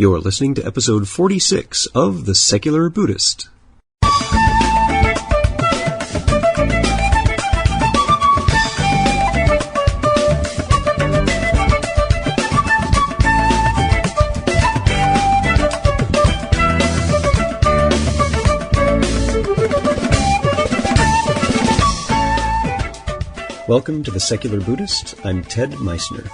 You're listening to episode 46 of The Secular Buddhist. Welcome to The Secular Buddhist. I'm Ted Meissner.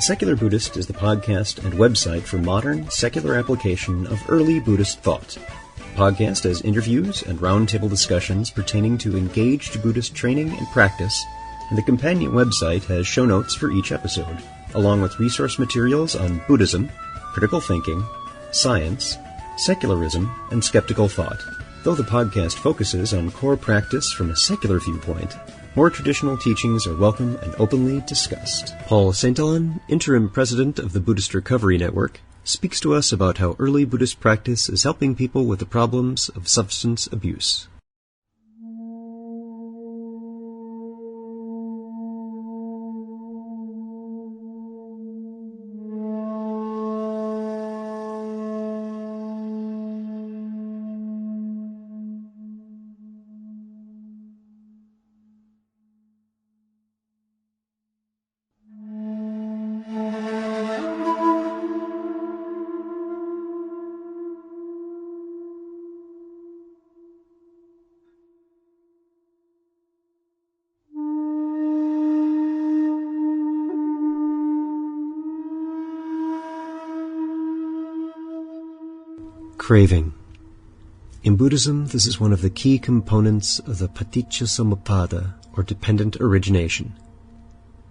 The Secular Buddhist is the podcast and website for modern, secular application of early Buddhist thought. The podcast has interviews and roundtable discussions pertaining to engaged Buddhist training and practice, and the companion website has show notes for each episode, along with resource materials on Buddhism, critical thinking, science, secularism, and skeptical thought. Though the podcast focuses on core practice from a secular viewpoint, more traditional teachings are welcome and openly discussed. Paul Saintilan, interim president of the Buddhist Recovery Network, speaks to us about how early Buddhist practice is helping people with the problems of substance abuse. Craving. In Buddhism, this is one of the key components of the paticca-samuppada, or dependent origination.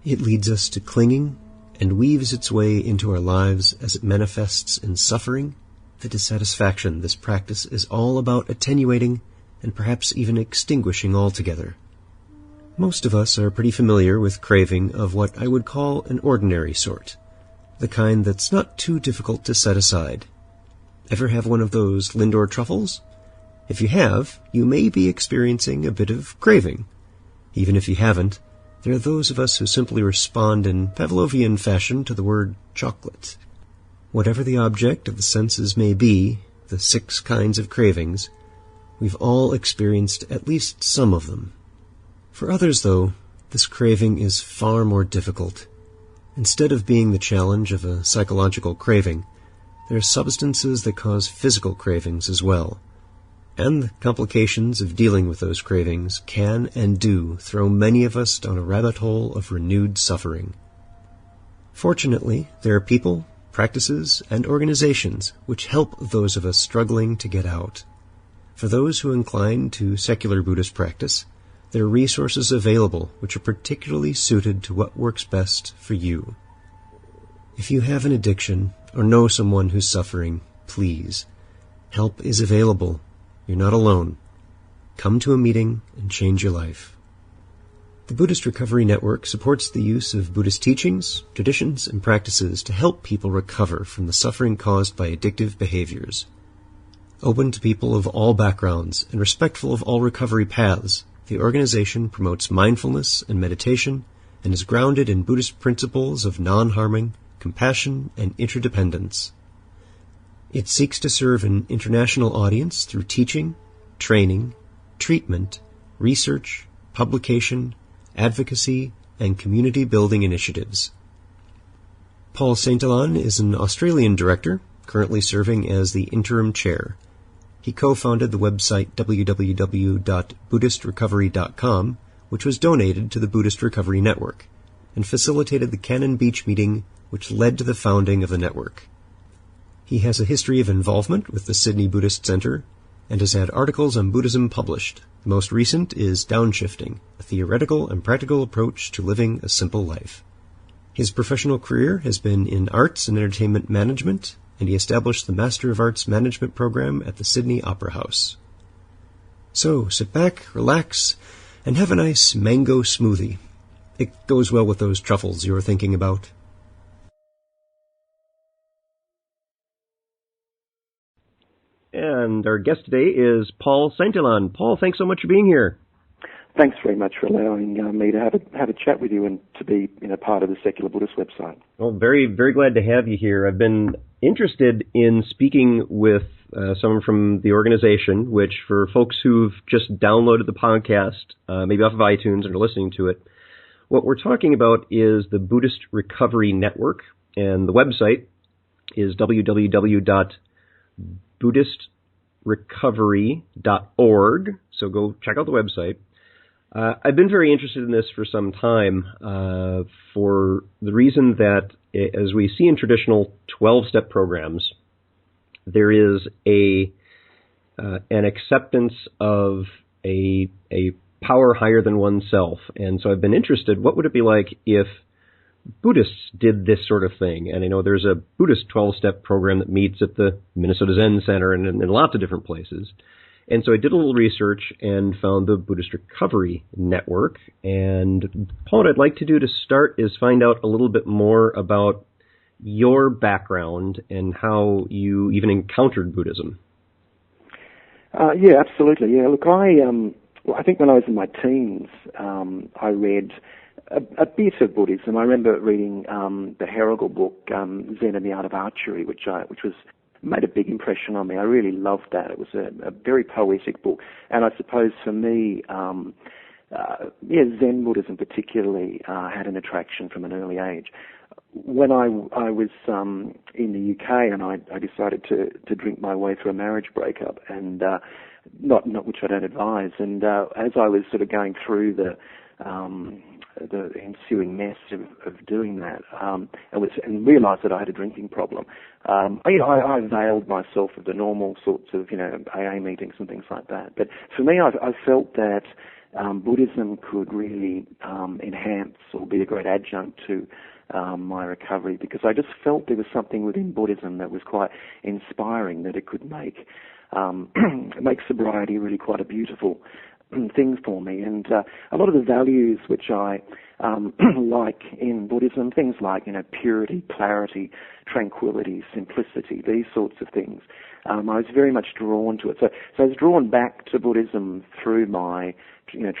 It leads us to clinging and weaves its way into our lives as it manifests in suffering, the dissatisfaction this practice is all about attenuating and perhaps even extinguishing altogether. Most of us are pretty familiar with craving of what I would call an ordinary sort, the kind that's not too difficult to set aside. Ever have one of those Lindor truffles? If you have, you may be experiencing a bit of craving. Even if you haven't, there are those of us who simply respond in Pavlovian fashion to the word chocolate. Whatever the object of the senses may be, the 6 kinds of cravings, we've all experienced at least some of them. For others, though, this craving is far more difficult. Instead of being the challenge of a psychological craving, there are substances that cause physical cravings as well, and the complications of dealing with those cravings can and do throw many of us down a rabbit hole of renewed suffering. Fortunately, there are people, practices, and organizations which help those of us struggling to get out. For those who incline to secular Buddhist practice, there are resources available which are particularly suited to what works best for you. If you have an addiction or know someone who's suffering, please. Help is available. You're not alone. Come to a meeting and change your life. The Buddhist Recovery Network supports the use of Buddhist teachings, traditions, and practices to help people recover from the suffering caused by addictive behaviors. Open to people of all backgrounds and respectful of all recovery paths, the organization promotes mindfulness and meditation and is grounded in Buddhist principles of non-harming, compassion, and interdependence. It seeks to serve an international audience through teaching, training, treatment, research, publication, advocacy, and community-building initiatives. Paul Saintilan is an Australian director, currently serving as the interim chair. He co-founded the website www.buddhistrecovery.com, which was donated to the Buddhist Recovery Network, and facilitated the Cannon Beach meeting which led to the founding of the network. He has a history of involvement with the Sydney Buddhist Centre and has had articles on Buddhism published. The most recent is Downshifting, a theoretical and practical approach to living a simple life. His professional career has been in arts and entertainment management, and he established the Master of Arts Management program at the Sydney Opera House. So, sit back, relax, and have a nice mango smoothie. It goes well with those truffles you were thinking about. And our guest today is Paul Saintilan. Paul, thanks so much for being here. Thanks very much for allowing me to have a chat with you and to be part of the Secular Buddhist website. Well, very, very glad to have you here. I've been interested in speaking with someone from the organization, which for folks who've just downloaded the podcast, maybe off of iTunes and are listening to it, what we're talking about is the Buddhist Recovery Network, and the website is www.buddhistrecovery.org, so go check out the website. I've been very interested in this for some time for the reason that, as we see in traditional 12-step programs, there is an acceptance of a power higher than oneself. And so I've been interested, what would it be like if Buddhists did this sort of thing? And I know there's a Buddhist 12-step program that meets at the Minnesota Zen Center and in lots of different places. And so I did a little research and found the Buddhist Recovery Network. And Paul, what I'd like to do to start is find out a little bit more about your background and how you even encountered Buddhism. Yeah, absolutely. Yeah, look, I think when I was in my teens, I read a bit of Buddhism. I remember reading the Herrigel book, Zen and the Art of Archery, which made a big impression on me. I really loved that. It was a very poetic book. And I suppose for me, Zen Buddhism particularly had an attraction from an early age. When I was in the UK and I decided to drink my way through a marriage breakup, and not which I don't advise, and as I was sort of going through the ensuing mess of doing that, and realised that I had a drinking problem. I availed myself of the normal sorts of AA meetings and things like that. But for me, I felt that Buddhism could really enhance or be a great adjunct to my recovery, because I just felt there was something within Buddhism that was quite inspiring, that it could make sobriety really quite a beautiful thing for me. And a lot of the values which I like in Buddhism, things like purity, clarity, tranquility, simplicity, these sorts of things, I was very much drawn to it. So I was drawn back to Buddhism through my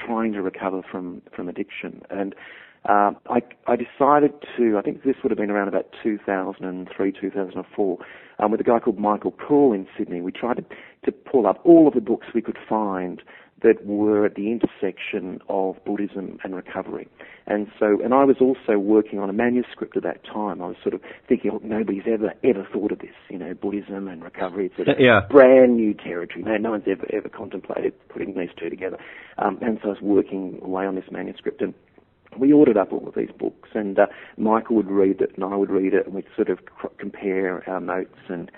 trying to recover from addiction. And I decided to, I think this would have been around about 2003, 2004, with a guy called Michael Poole in Sydney. We tried to pull up all of the books we could find that were at the intersection of Buddhism and recovery. And I was also working on a manuscript at that time. I was sort of thinking, nobody's ever thought of this, Buddhism and recovery. It's a brand new territory. No one's ever contemplated putting these two together. And so I was working away on this manuscript, and we ordered up all of these books, and Michael would read it and I would read it, and we'd sort of compare our notes and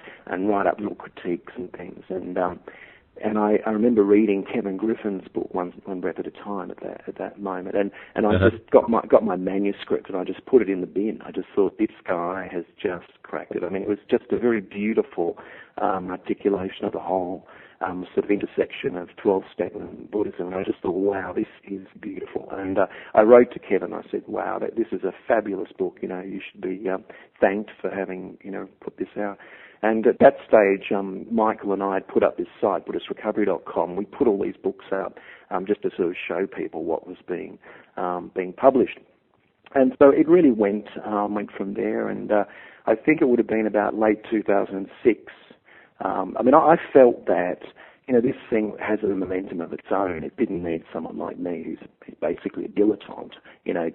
write up little critiques and things. And I remember reading Kevin Griffin's book, One Breath at a Time, at that moment, and I just got my manuscript and I just put it in the bin. I just thought, this guy has just cracked it. I mean, it was just a very beautiful articulation of the whole sort of intersection of 12-step and Buddhism, and I just thought, wow, this is beautiful. And I wrote to Kevin, I said, wow, this is a fabulous book, you should be thanked for having, put this out. And at that stage, Michael and I had put up this site, BuddhistRecovery.com. We put all these books out just to sort of show people what was being published. And so it really went from there, and I think it would have been about late 2006. I felt that, this thing has a momentum of its own. It didn't need someone like me who's basically a dilettante,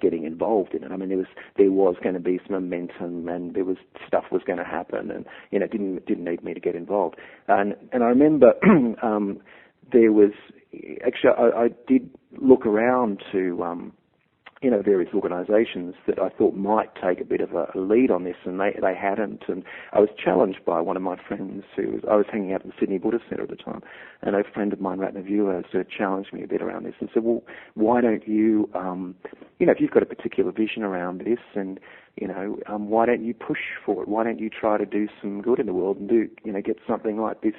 getting involved in it. I mean, there was going to be some momentum, and there was stuff was going to happen, and it didn't need me to get involved. And I remember there was actually I did look around to various organisations that I thought might take a bit of a lead on this, and they hadn't. And I was challenged by one of my friends I was hanging out at the Sydney Buddhist Centre at the time, and a friend of mine, Ratna Viewer, sort of challenged me a bit around this and said, well, why don't you, if you've got a particular vision around this, and why don't you push for it? Why don't you try to do some good in the world and get something like this?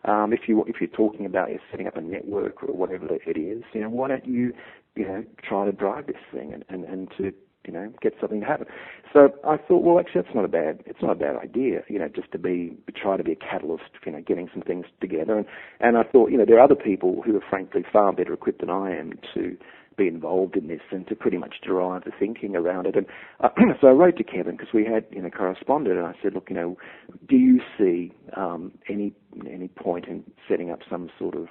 If you're talking about setting up a network or whatever it is, why don't you try to drive this thing and to get something to happen. So I thought, well, actually, it's not a bad idea, just to try to be a catalyst, getting some things together. And I thought, there are other people who are frankly far better equipped than I am to be involved in this and to pretty much derive the thinking around it. And so I wrote to Kevin, because we had corresponded, and I said, look, do you see any point in setting up some sort of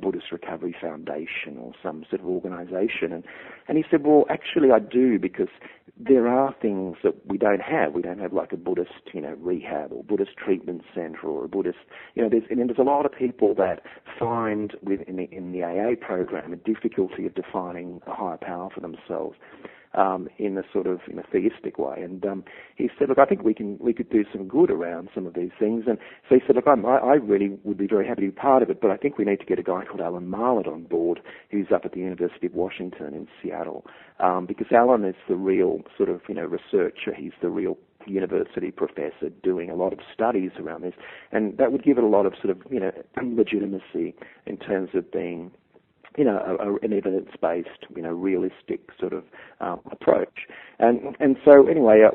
Buddhist Recovery Foundation or some sort of organisation? And he said, well, actually I do, because there are things that we don't have. We don't have like a Buddhist rehab or Buddhist treatment centre or a Buddhist there's a lot of people that find in the AA program a difficulty of defining a higher power for themselves in a sort of theistic way. And he said, look, I think we could do some good around some of these things. And so he said, look, I really would be very happy to be part of it, but I think we need to get a guy called Alan Marlett on board, who's up at the University of Washington in Seattle, because Alan is the real sort of researcher. He's the real university professor doing a lot of studies around this, and that would give it a lot of sort of legitimacy in terms of being an evidence-based, realistic sort of approach. And so anyway, I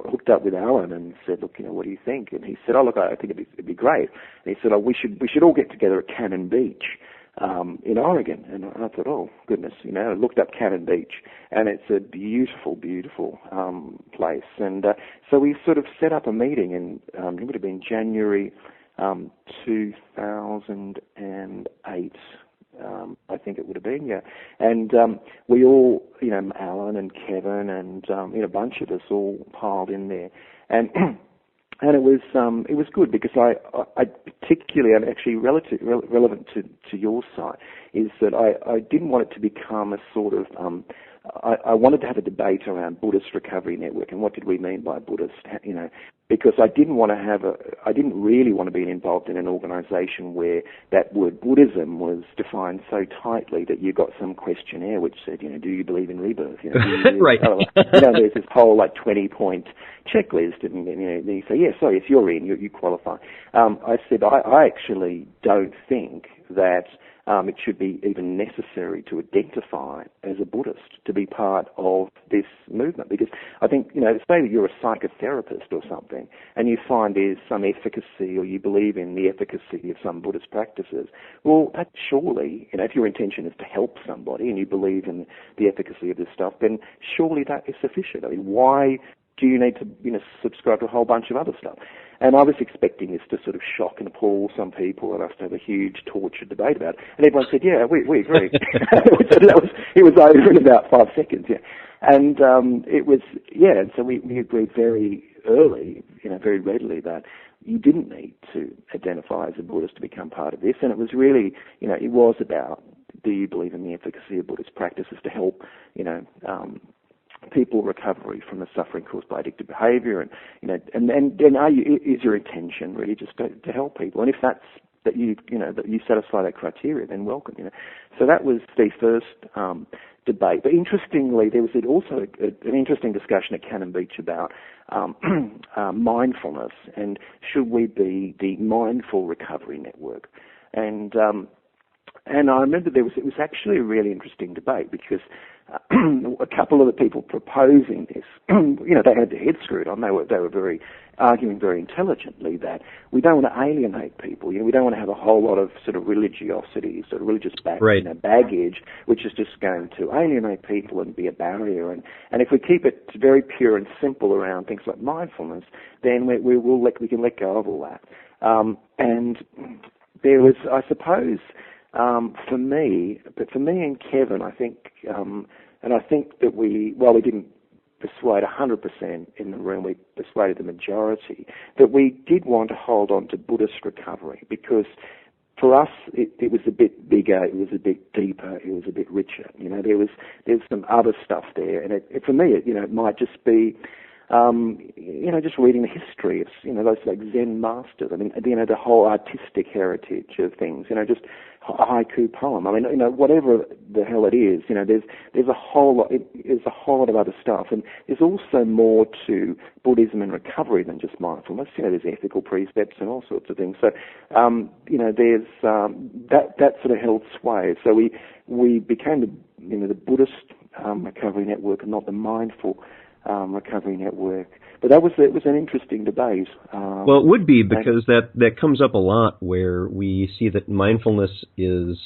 hooked up with Alan and said, look, what do you think? And he said, oh, look, I think it'd be great. And he said, oh, we should all get together at Cannon Beach in Oregon. And I thought, oh, goodness, I looked up Cannon Beach, and it's a beautiful, beautiful place. And so we sort of set up a meeting in, it would have been January 2008, I think it would have been, yeah. And we all, Alan and Kevin and a bunch of us all piled in there, and it was good, because I particularly, and actually relevant to your site, is that I didn't want it to become a sort of I wanted to have a debate around Buddhist Recovery Network and what did we mean by Buddhist, because I didn't really want to be involved in an organisation where that word Buddhism was defined so tightly that you got some questionnaire which said, do you believe in rebirth? Right. There's this whole 20-point checklist, and then you say, yes, you're in, you qualify. I said, I actually don't think that it should be even necessary to identify as a Buddhist to be part of this movement, because I think, say that you're a psychotherapist or something and you find there's some efficacy, or you believe in the efficacy of some Buddhist practices, well, that surely, if your intention is to help somebody and you believe in the efficacy of this stuff, then surely that is sufficient. I mean, why do you need to, subscribe to a whole bunch of other stuff? And I was expecting this to sort of shock and appall some people and us to have a huge tortured debate about it. And everyone said, yeah, we agree. It was over in about 5 seconds, yeah. And it was, yeah, and so we agreed very early, very readily, that you didn't need to identify as a Buddhist to become part of this. And it was really, it was about, do you believe in the efficacy of Buddhist practices to help, people recovery from the suffering caused by addictive behaviour, and is your intention really just to help people? And if that's that you satisfy that criteria, then welcome. So that was the first debate. But interestingly, there was also an interesting discussion at Cannon Beach about mindfulness, and should we be the Mindful Recovery Network? And I remember it was actually a really interesting debate, because a couple of the people proposing this, they had their heads screwed on. They were arguing very intelligently that we don't want to alienate people. We don't want to have a whole lot of sort of religiosity, sort of religious baggage, which is just going to alienate people and be a barrier. And if we keep it very pure and simple around things like mindfulness, then we can let go of all that. And there was, I suppose, for me and Kevin, I think, and I think that we didn't persuade 100% in the room, we persuaded the majority, that we did want to hold on to Buddhist recovery, because for us it was a bit bigger, it was a bit deeper, it was a bit richer. There's some other stuff there, and for me, it might just be, just reading the history of, those like Zen masters. I mean, the whole artistic heritage of things, just a haiku poem. I mean, whatever the hell it is, there's a whole lot of other stuff. And there's also more to Buddhism and recovery than just mindfulness. There's ethical precepts and all sorts of things. So, there's, that sort of held sway. So we became the Buddhist recovery network and not the mindful recovery network. But it was an interesting debate. Well, it would be, because that comes up a lot, where we see that mindfulness is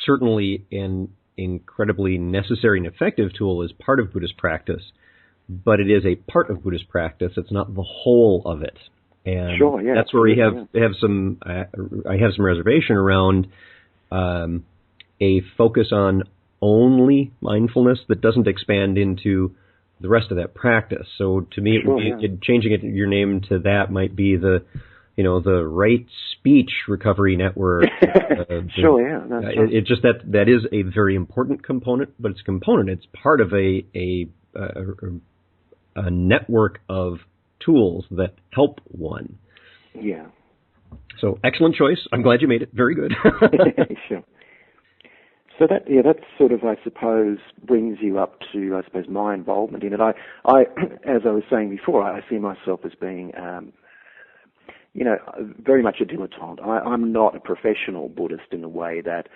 certainly an incredibly necessary and effective tool as part of Buddhist practice, but it is a part of Buddhist practice. It's not the whole of it. And sure, yeah, that's where we have some. I have some reservation around a focus on only mindfulness that doesn't expand into the rest of that practice. So to me, changing your name to that might be the right speech recovery network. Sure, yeah. It's just that is a very important component, but it's a component. It's part of a network of tools that help one. Yeah. So excellent choice. I'm glad you made it. Very good. Sure. So that sort of, I suppose, brings you up to, I suppose, my involvement in it. I as I was saying before, I see myself as being, very much a dilettante. I'm not a professional Buddhist in the way that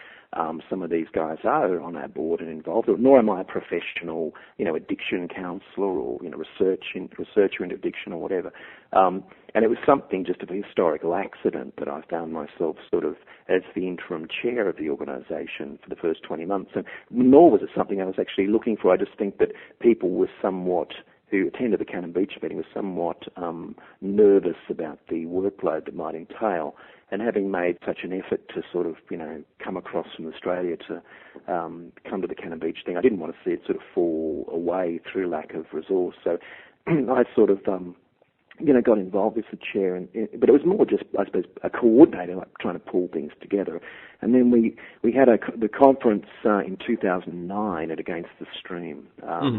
some of these guys are on our board and involved, nor am I a professional, addiction counselor or, researcher in addiction or whatever. And it was something just of a historical accident that I found myself sort of as the interim chair of the organisation for the first 20 months. And nor was it something I was actually looking for. I just think that people were who attended the Cannon Beach meeting was somewhat nervous about the workload that might entail. And having made such an effort to sort of, come across from Australia to come to the Cannon Beach thing, I didn't want to see it sort of fall away through lack of resource. So I sort of, got involved as the chair, but it was more just, I suppose, a coordinator, like trying to pull things together. And then we had the conference in 2009 at Against the Stream,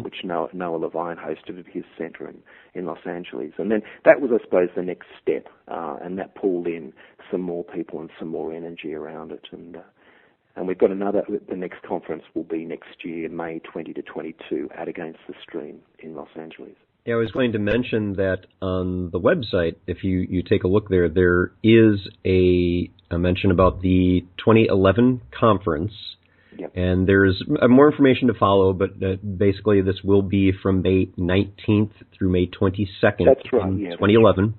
which Noah Levine hosted at his centre in Los Angeles. And then that was, I suppose, the next step, and that pulled in some more people and some more energy around it. And we've got the next conference will be next year, May 20 to 22, at Against the Stream in Los Angeles. Yeah, I was going to mention that on the website, if you take a look there is a mention about the 2011 conference. Yep. And there's more information to follow, but basically this will be from May 19th through May 22nd in 2011.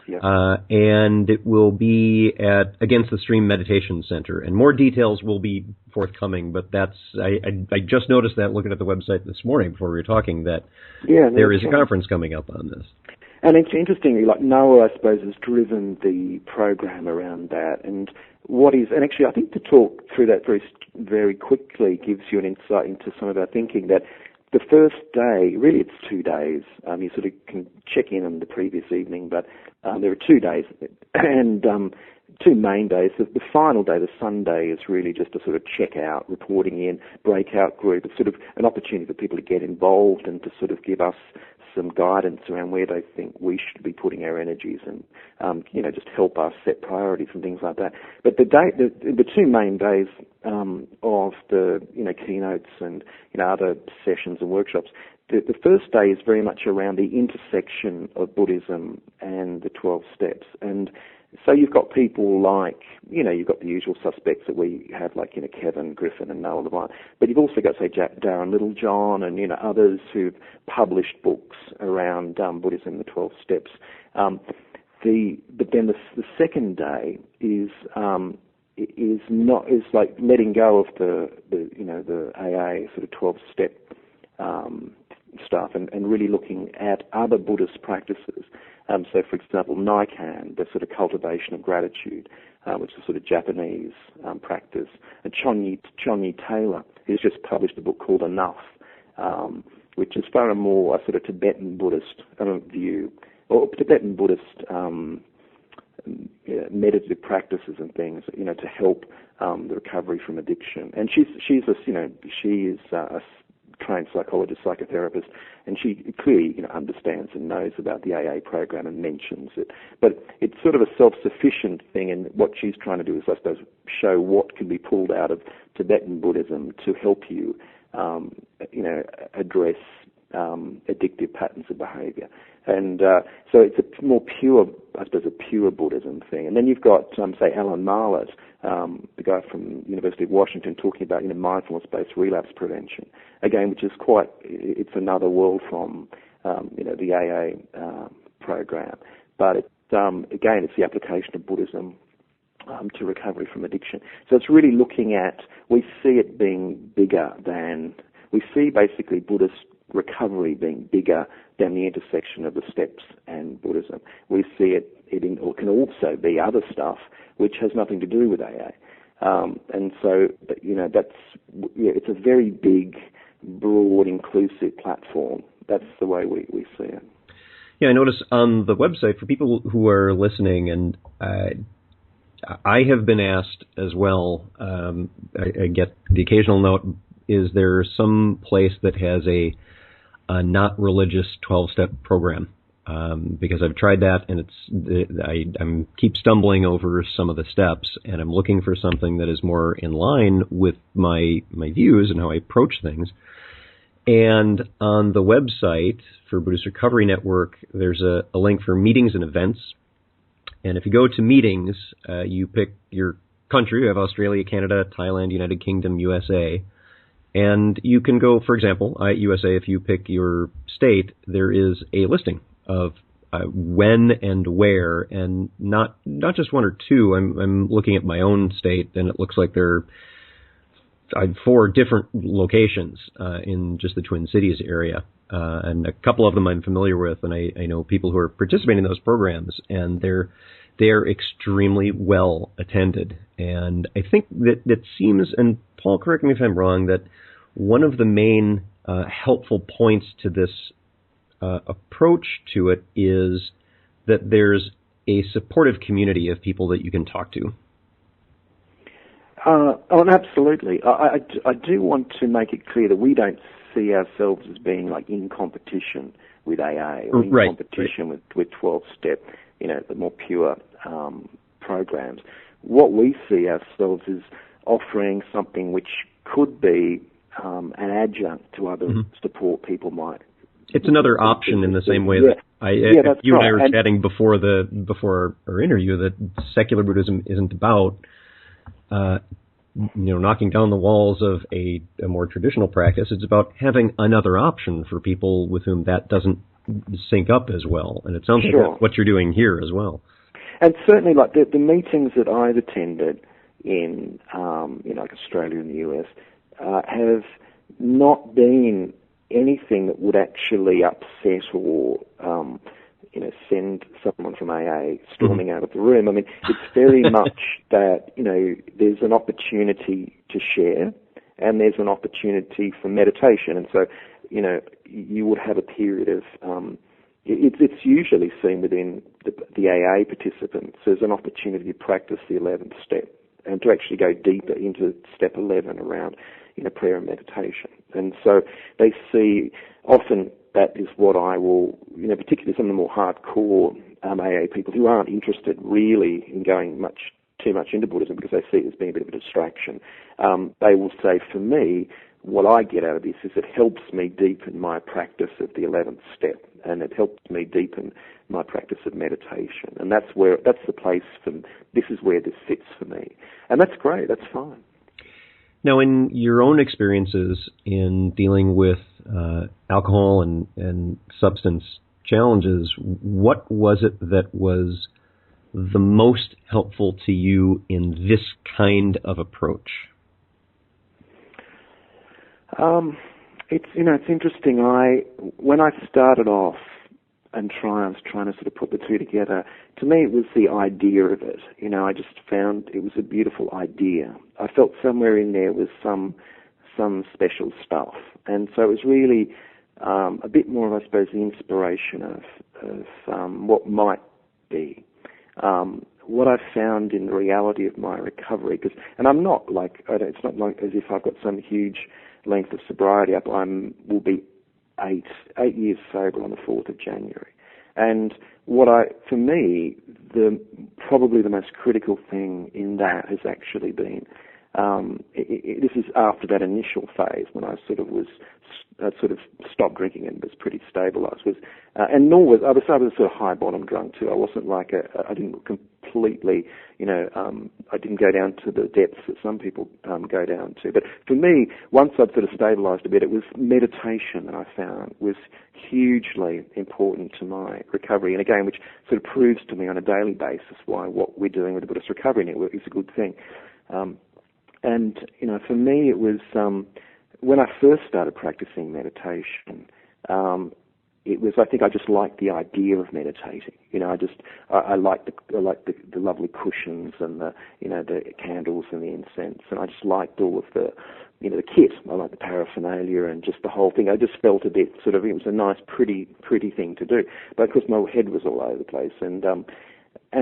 Yep. And it will be at Against the Stream Meditation Center. And more details will be forthcoming, but I just noticed that looking at the website this morning before we were talking that there is a conference coming up on this. And it's interestingly, like Noah, I suppose, has driven the program around that. And actually I think to talk through that very, very quickly gives you an insight into some of our thinking that the first day, really it's 2 days. You sort of can check in on the previous evening, but there are 2 days, and 2 main days. The final day, the Sunday, is really just a sort of check out, reporting in, breakout group. It's sort of an opportunity for people to get involved and to sort of give us some guidance around where they think we should be putting our energies and, just help us set priorities and things like that. But the 2 main days of the, keynotes and, other sessions and workshops, the first day is very much around the intersection of Buddhism and the 12 steps. And so you've got people like, you've got the usual suspects that we have, like, Kevin Griffin and Noah Levine. But you've also got, say, Darren Littlejohn and, others who've published books around Buddhism, the 12 steps. But then the second day is like letting go of the AA sort of 12-step stuff and really looking at other Buddhist practices. So, for example, Naikan, the sort of cultivation of gratitude, which is sort of Japanese practice. And Chonyi Taylor, who's just published a book called Enough, which is far more a sort of Tibetan Buddhist view, or Tibetan Buddhist meditative practices and things, to help the recovery from addiction. And she is a trained psychologist, psychotherapist, and she clearly, understands and knows about the AA program and mentions it. But it's sort of a self-sufficient thing, and what she's trying to do is, I suppose, show what can be pulled out of Tibetan Buddhism to help you, address addictive patterns of behaviour. And so it's a more pure, I suppose, a pure Buddhism thing. And then you've got, say, Alan Marlett, the guy from University of Washington, talking about mindfulness-based relapse prevention. Again, which is it's another world from the AA program. But again, it's the application of Buddhism to recovery from addiction. So it's really looking at, we see it being bigger than, we see basically Buddhist recovery being bigger than the intersection of the steps and Buddhism. We see it can also be other stuff which has nothing to do with AA. And so, it's a very big, broad, inclusive platform. That's the way we see it. Yeah, I notice on the website, for people who are listening, and I have been asked as well, I get the occasional note, is there some place that has a not religious 12-step program? Because I've tried that, and I keep stumbling over some of the steps, and I'm looking for something that is more in line with my views and how I approach things. And on the website for Buddhist Recovery Network, there's a link for meetings and events. And if you go to meetings, you pick your country. You have Australia, Canada, Thailand, United Kingdom, USA. And you can go, for example, USA, if you pick your state, there is a listing of when and where, and not just one or two. I'm looking at my own state, and it looks like there are 4 different locations in just the Twin Cities area. And a couple of them I'm familiar with, and I know people who are participating in those programs, and they're extremely well attended. And I think that it seems, and Paul, correct me if I'm wrong, that one of the main helpful points to this approach to it is that there's a supportive community of people that you can talk to. Absolutely. I do want to make it clear that we don't see ourselves as being like in competition with AA or in competition with 12-step, the more pure programs. What we see ourselves is offering something which could be an adjunct to other support people might. It's another option in the same way that you and I were chatting before our interview, that secular Buddhism isn't about knocking down the walls of a more traditional practice. It's about having another option for people with whom that doesn't sync up as well. And it sounds like that's what you're doing here as well. And certainly, like the meetings that I've attended in like Australia and the US have not been anything that would actually upset or send someone from AA storming out of the room. I mean, it's very much that, there's an opportunity to share and there's an opportunity for meditation. And so, you would have a period of, it's usually seen within the AA participants as an opportunity to practice the 11th step and to actually go deeper into step 11 around, prayer and meditation. And so they see often that is what I will, particularly some of the more hardcore AA people who aren't interested really in going too much into Buddhism because they see it as being a bit of a distraction. They will say, for me, what I get out of this is it helps me deepen my practice of the 11th step, and it helps me deepen my practice of meditation. And that's the place this is where this fits for me. And that's great, that's fine. Now, in your own experiences in dealing with alcohol and substance challenges, what was it that was the most helpful to you in this kind of approach? It's interesting. When I started off and I was trying to sort of put the two together, to me it was the idea of it. I just found it was a beautiful idea. I felt somewhere in there was some special stuff. And so it was really a bit more of, I suppose, the inspiration of what might be. What I found in the reality of my recovery, and I'm not it's not like as if I've got some huge length of sobriety up. Will be 8 years sober on the 4th of January. And for me, probably the most critical thing in that has actually been, this is after that initial phase when I sort of was sort of stopped drinking and was pretty stabilised. And nor was I was a sort of high bottom drunk too. I wasn't like I didn't completely, I didn't go down to the depths that some people go down to. But for me, once I'd sort of stabilised a bit, it was meditation that I found was hugely important to my recovery. And again, which sort of proves to me on a daily basis why what we're doing with the Buddhist Recovery Network is a good thing. And for me, it was when I first started practicing meditation. It was, I think I just liked the idea of meditating. I liked the lovely cushions and the candles and the incense, and I just liked all of the kit. I liked the paraphernalia and just the whole thing. I just felt a bit sort of, it was a nice, pretty thing to do. But of course, my head was all over the place, and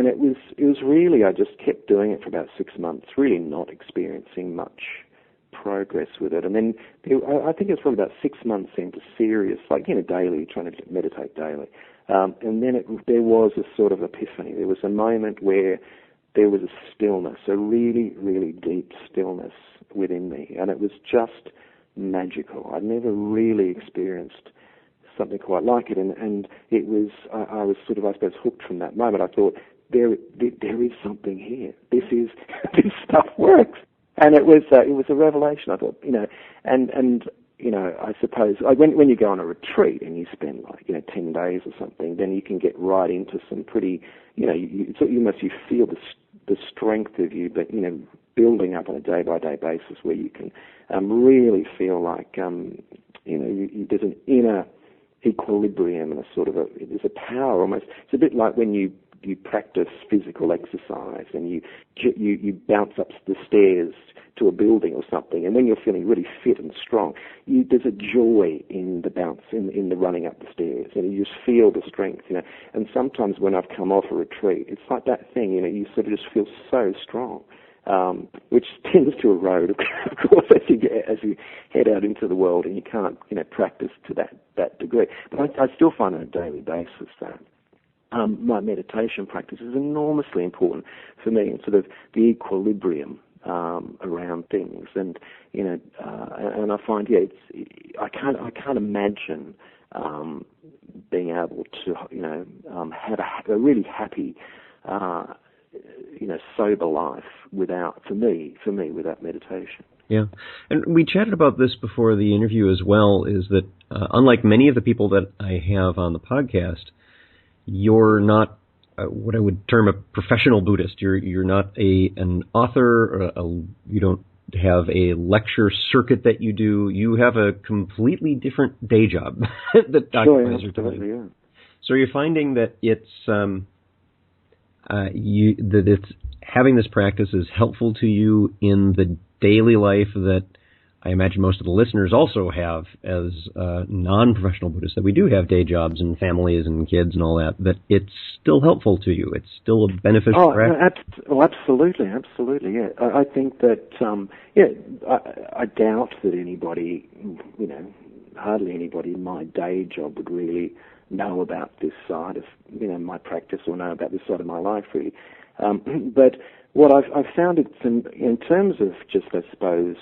it was really, I just kept doing it for about 6 months, really not experiencing much progress with it. And then I think it was probably about 6 months into serious, daily, trying to meditate daily. And then there was a sort of epiphany. There was a moment where there was a stillness, a really, really deep stillness within me. And it was just magical. I'd never really experienced something quite like it. And it was, I was sort of, I suppose, hooked from that moment. I thought, there is something here. This stuff works. And it was a revelation. I thought, and I suppose when you go on a retreat and you spend 10 days or something, then you can get right into some pretty, you feel the strength of you, but building up on a day by day basis where you can really feel like there's an inner equilibrium and there's a power almost. It's a bit like when you practice physical exercise and you bounce up the stairs to a building or something, and when you're feeling really fit and strong, there's a joy in the bounce, in the running up the stairs, and you just feel the strength, And sometimes when I've come off a retreat, it's like that thing, you sort of just feel so strong, which tends to erode, of course, as you head out into the world, and you can't, practice to that degree. But I still find on a daily basis that my meditation practice is enormously important for me, and sort of the equilibrium around things, and and I find I can't imagine being able to have a really happy sober life without meditation. Yeah, and we chatted about this before the interview as well. Is that unlike many of the people that I have on the podcast, you're not what I would term a professional Buddhist. You're not an author. You don't have a lecture circuit that you do. You have a completely different day job that occupies your time. Yeah. So you're finding that it's having this practice is helpful to you in the daily life that I imagine most of the listeners also have as non-professional Buddhists, that we do have day jobs and families and kids and all that it's still helpful to you. It's still a beneficial practice. Absolutely, yeah. I think that, I doubt that anybody, hardly anybody in my day job would really know about this side of, my practice or know about this side of my life, really. But what I've found in terms of just, I suppose,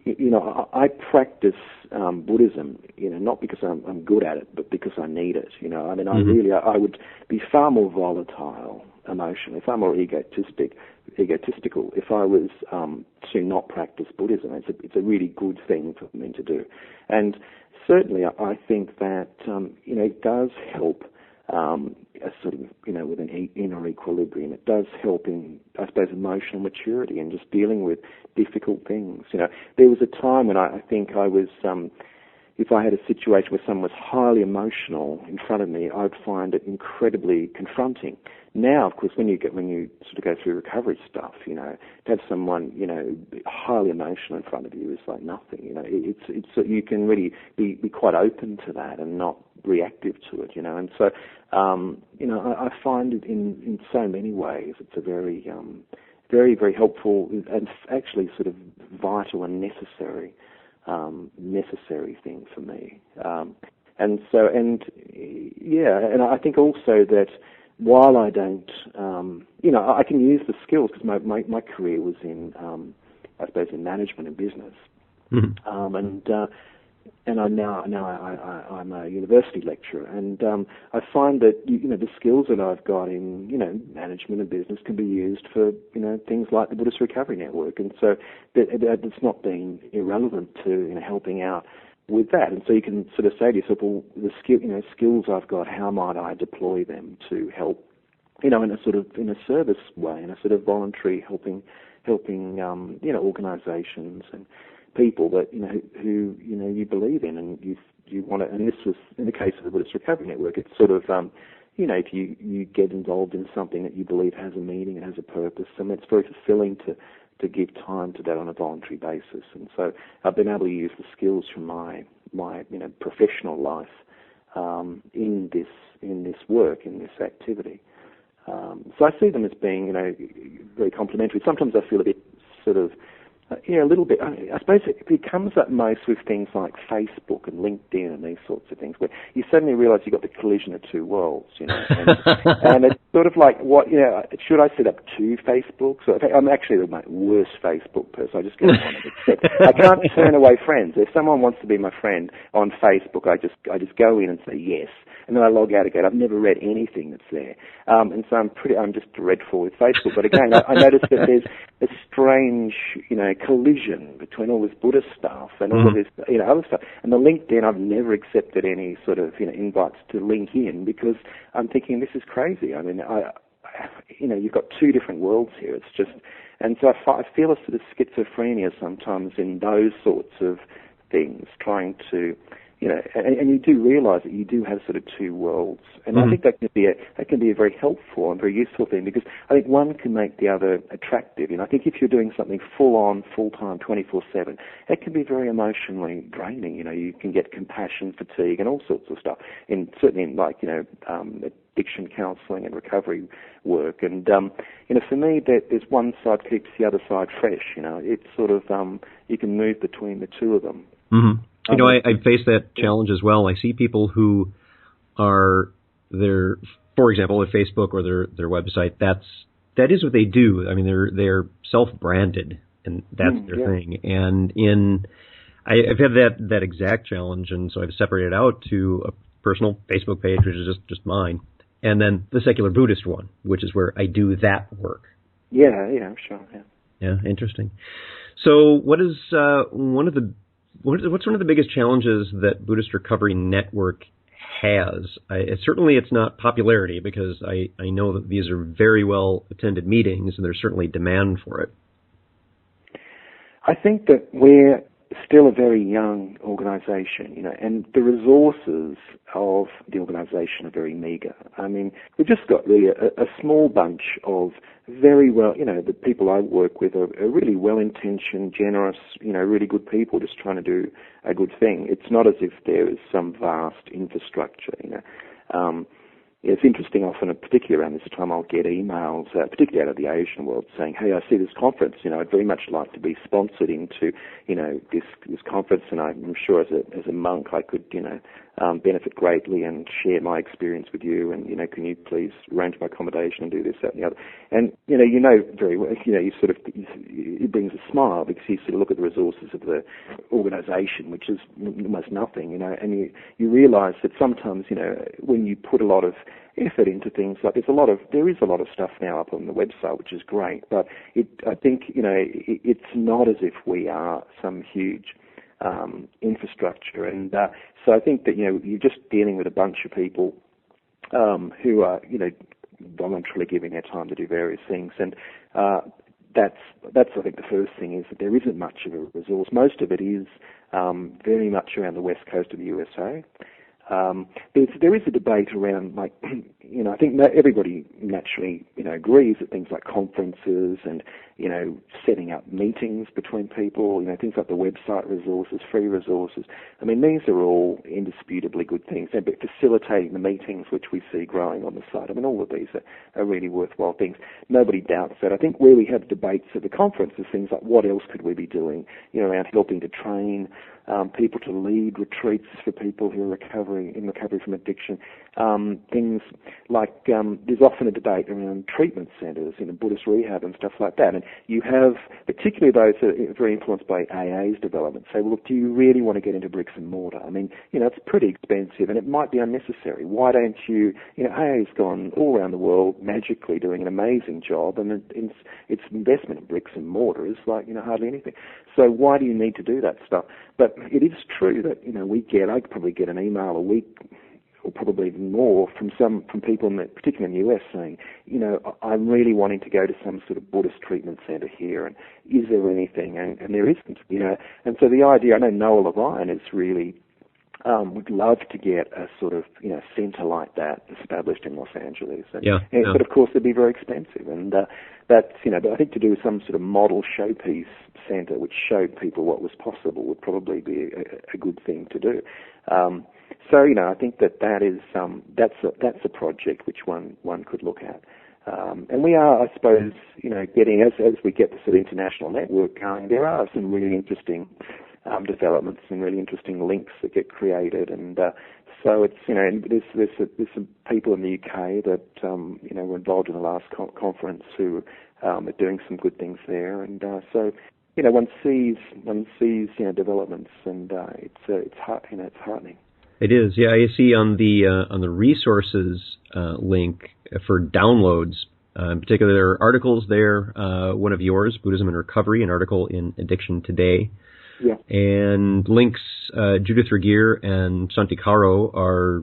I practice Buddhism, not because I'm good at it, but because I need it. I would be far more volatile emotionally, far more egotistical if I was to not practice Buddhism. It's a really good thing for me to do, and certainly I think that it does help. A sort of, with an inner equilibrium. It does help in, I suppose, emotional maturity and just dealing with difficult things. There was a time when I think I was, if I had a situation where someone was highly emotional in front of me, I'd find it incredibly confronting. Now, of course, when you sort of go through recovery stuff, to have someone, highly emotional in front of you is like nothing. It's you can really be quite open to that and not reactive to it. And so, I find it in so many ways. It's a very, very, very helpful and actually sort of vital and necessary thing for me. And I think also that while I don't, I can use the skills because my career was in, I suppose, in management and business. Mm-hmm. and I'm I'm a university lecturer, and I find that the skills that I've got in management and business can be used for things like the Buddhist Recovery Network, and so it's not been irrelevant to helping out with that. And so you can sort of say to yourself, well, the skills I've got, how might I deploy them to help in a service way, in a sort of voluntary helping organisations and people that who you believe in, and you want to. And this was in the case of the Buddhist Recovery Network. It's sort of if you get involved in something that you believe has a meaning and has a purpose, and it's very fulfilling to give time to that on a voluntary basis. And so I've been able to use the skills from my professional life in this work, in this activity. So I see them as being very complementary. Sometimes I feel a bit sort of a little bit. I suppose it comes up most with things like Facebook and LinkedIn and these sorts of things, where you suddenly realise you've got the collision of two worlds, and it's sort of like, what, should I set up two Facebooks? I'm actually the worst Facebook person. I just get on it. Except I can't turn away friends. If someone wants to be my friend on Facebook, I just go in and say yes, and then I log out again. I've never read anything that's there, and so I'm just dreadful with Facebook. But again, I noticed that there's a strange, collision between all this Buddhist stuff and all of this, other stuff. And the LinkedIn, I've never accepted any sort of, invites to link in, because I'm thinking this is crazy. I mean, you've got two different worlds here. It's just, and so I feel a sort of schizophrenia sometimes in those sorts of things, trying to, and you do realise that you do have sort of two worlds, and I think that can be a very helpful and very useful thing, because I think one can make the other attractive. I think if you're doing something full-on, full-time, 24/7, it can be very emotionally draining. You can get compassion fatigue and all sorts of stuff, certainly in addiction counselling and recovery work. And for me, there's one side keeps the other side fresh. It's sort of you can move between the two of them. Mm-hmm. I face that challenge as well. I see people who are for example, at Facebook or their website. That is what they do. I mean, they're self-branded, and that's their thing. And I've had that exact challenge, and so I've separated out to a personal Facebook page, which is just mine, and then the secular Buddhist one, which is where I do that work. Yeah, sure. Yeah, interesting. So, what's one of the biggest challenges that Buddhist Recovery Network has? Certainly it's not popularity, because I know that these are very well attended meetings, and there's certainly demand for it. I think that we're still a very young organisation, and the resources of the organisation are very meagre. I mean, we've just got really a small bunch of very well, the people I work with are really well-intentioned, generous, really good people just trying to do a good thing. It's not as if there is some vast infrastructure, It's interesting, often, particularly around this time, I'll get emails, particularly out of the Asian world, saying, "Hey, I see this conference. I'd very much like to be sponsored into, this conference, and I'm sure as a monk I could, benefit greatly and share my experience with you. And can you please arrange my accommodation and do this, that, and the other?" And very well, you sort of, it brings a smile, because you sort of look at the resources of the organisation, which is almost nothing, and you realise that sometimes, when you put a lot of effort into things like there is a lot of stuff now up on the website, which is great, but I think it's not as if we are some huge infrastructure, and so I think that you're just dealing with a bunch of people who are voluntarily giving their time to do various things, and that's I think the first thing is that there isn't much of a resource. Most of it is very much around the west coast of the USA. There is a debate around, I think everybody naturally, agrees that things like conferences and, setting up meetings between people, things like the website resources, free resources. I mean, these are all indisputably good things. But facilitating the meetings, which we see growing on the site, I mean, all of these are really worthwhile things. Nobody doubts that. I think where we have debates at the conference is things like what else could we be doing, around helping to train people to lead retreats for people who are in recovery from addiction. Things like there's often a debate around treatment centres, Buddhist rehab and stuff like that. And you have, particularly those that are very influenced by AA's development, say, well, look, do you really want to get into bricks and mortar? I mean, it's pretty expensive and it might be unnecessary. Why don't you, AA's gone all around the world magically doing an amazing job, and its investment in bricks and mortar is like, hardly anything. So why do you need to do that stuff? But it is true that, I probably get an email a week, or probably even more, from people, particularly in the US, saying, I'm really wanting to go to some sort of Buddhist treatment center here, and is there anything? And there isn't, And so the idea, I know Noah Levine is really would love to get a sort of, center like that established in Los Angeles. But of course, it'd be very expensive, and that's, but I think to do some sort of model showpiece center which showed people what was possible would probably be a good thing to do. So, I think that is that's a project which one could look at. And we are, I suppose, getting, as we get the sort of international network going, there are some really interesting developments and really interesting links that get created. And so it's, there's some people in the UK that, were involved in the last conference who are doing some good things there. And so, one sees developments, and it's heartening. It is, yeah. I see on the resources link for downloads. In particular, there are articles there. One of yours, Buddhism and Recovery, an article in Addiction Today. Yeah. And links. Judith Regier and Santi Caro are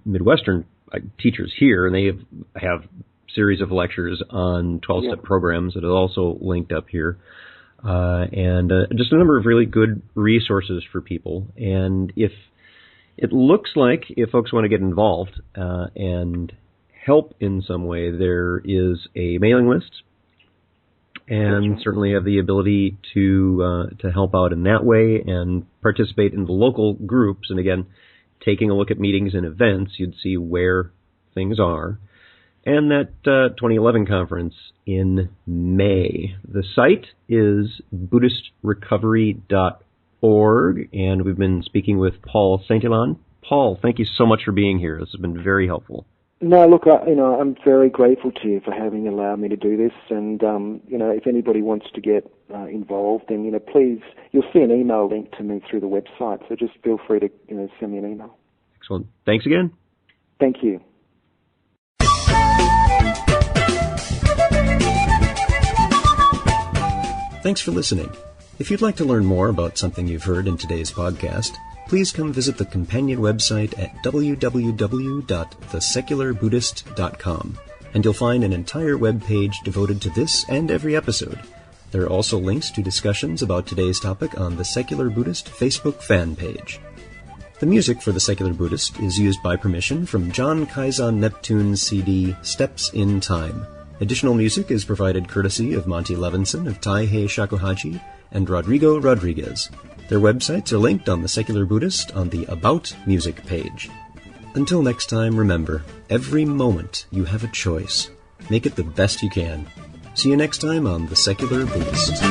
Midwestern teachers here, and they have series of lectures on 12-step programs that are also linked up here. And just a number of really good resources for people. And if it looks like if folks want to get involved and help in some way, there is a mailing list, and certainly have the ability to help out in that way and participate in the local groups. And again, taking a look at meetings and events, you'd see where things are. And that 2011 conference in May. The site is BuddhistRecovery.org, and we've been speaking with Paul Saintilan. Paul, thank you so much for being here. This has been very helpful. No, look, I'm very grateful to you for having allowed me to do this. And, if anybody wants to get involved, then, please, you'll see an email link to me through the website. So just feel free to, send me an email. Excellent. Thanks again. Thank you. Thanks for listening. If you'd like to learn more about something you've heard in today's podcast, please come visit the companion website at www.thesecularbuddhist.com, and you'll find an entire web page devoted to this and every episode. There are also links to discussions about today's topic on the Secular Buddhist Facebook fan page. The music for the Secular Buddhist is used by permission from John Kaizan Neptune's CD, Steps in Time. Additional music is provided courtesy of Monty Levinson of Taihei Shakuhachi and Rodrigo Rodriguez. Their websites are linked on the Secular Buddhist on the About Music page. Until next time, remember, every moment you have a choice. Make it the best you can. See you next time on the Secular Buddhist.